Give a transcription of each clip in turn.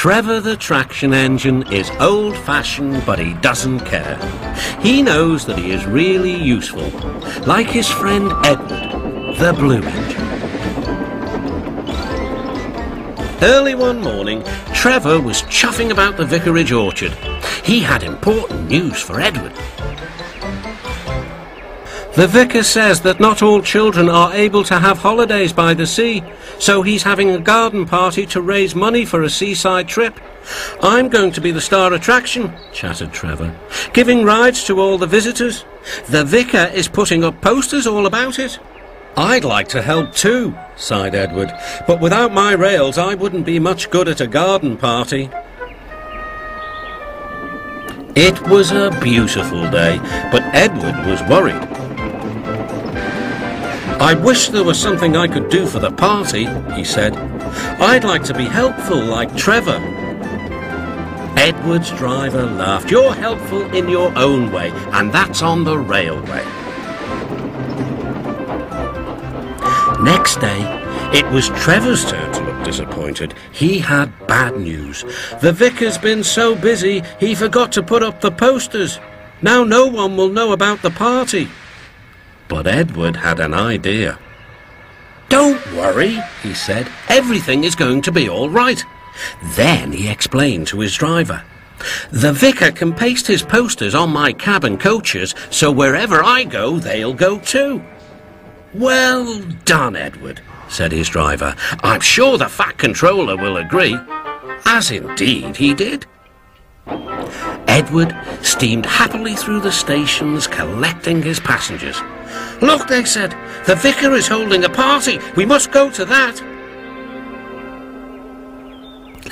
Trevor the traction engine is old-fashioned, but he doesn't care. He knows that he is really useful, like his friend Edward, the blue engine. Early one morning, Trevor was chuffing about the vicarage orchard. He had important news for Edward. The vicar says that not all children are able to have holidays by the sea, so he's having a garden party to raise money for a seaside trip. I'm going to be the star attraction, chattered Trevor, giving rides to all the visitors. The vicar is putting up posters all about it. I'd like to help too, sighed Edward, but without my rails I wouldn't be much good at a garden party. It was a beautiful day, but Edward was worried. I wish there was something I could do for the party, he said. I'd like to be helpful like Trevor. Edward's driver laughed. You're helpful in your own way, and that's on the railway. Next day, it was Trevor's turn to look disappointed. He had bad news. The vicar's been so busy, he forgot to put up the posters. Now no one will know about the party. But Edward had an idea. Don't worry, he said. Everything is going to be all right. Then he explained to his driver. The vicar can paste his posters on my cab and coaches, so wherever I go, they'll go too. Well done, Edward, said his driver. I'm sure the Fat Controller will agree. As indeed he did. Edward steamed happily through the stations, collecting his passengers. Look, they said, the vicar is holding a party. We must go to that.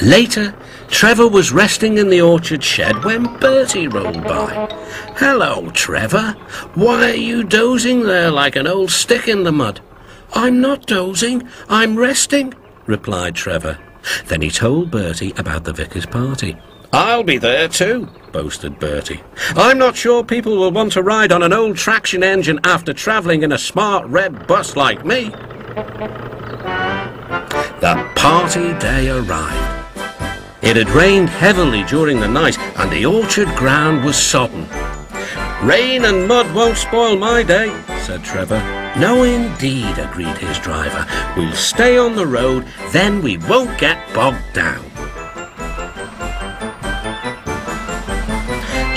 Later, Trevor was resting in the orchard shed when Bertie rolled by. Hello, Trevor. Why are you dozing there like an old stick in the mud? I'm not dozing, I'm resting, replied Trevor. Then he told Bertie about the vicar's party. I'll be there too, boasted Bertie. I'm not sure people will want to ride on an old traction engine after travelling in a smart red bus like me. The party day arrived. It had rained heavily during the night and the orchard ground was sodden. Rain and mud won't spoil my day, said Trevor. No indeed, agreed his driver. We'll stay on the road, then we won't get bogged down.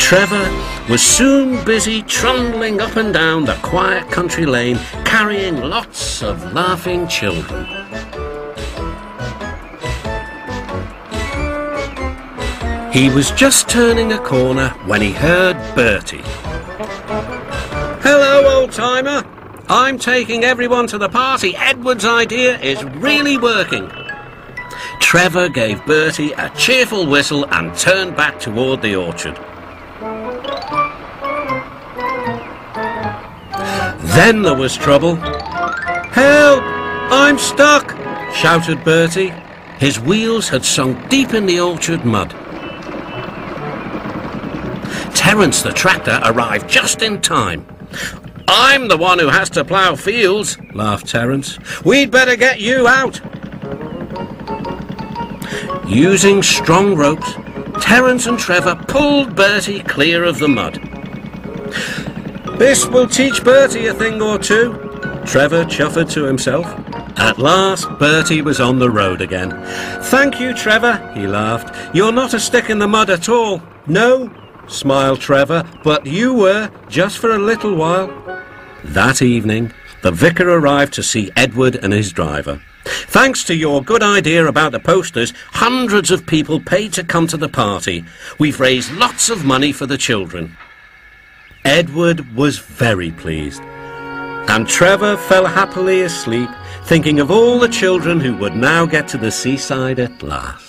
Trevor was soon busy trundling up and down the quiet country lane, carrying lots of laughing children. He was just turning a corner when he heard Bertie. Hello, old-timer. I'm taking everyone to the party. Edward's idea is really working. Trevor gave Bertie a cheerful whistle and turned back toward the orchard. Then there was trouble. Help! I'm stuck! Shouted Bertie. His wheels had sunk deep in the orchard mud. Terence the tractor arrived just in time. I'm the one who has to plough fields, laughed Terence. We'd better get you out. Using strong ropes, Terence and Trevor pulled Bertie clear of the mud. This will teach Bertie a thing or two, Trevor chuffed to himself. At last, Bertie was on the road again. Thank you, Trevor, he laughed. You're not a stick in the mud at all. No, smiled Trevor, but you were, just for a little while. That evening, the vicar arrived to see Edward and his driver. Thanks to your good idea about the posters, hundreds of people paid to come to the party. We've raised lots of money for the children. Edward was very pleased, and Trevor fell happily asleep, thinking of all the children who would now get to the seaside at last.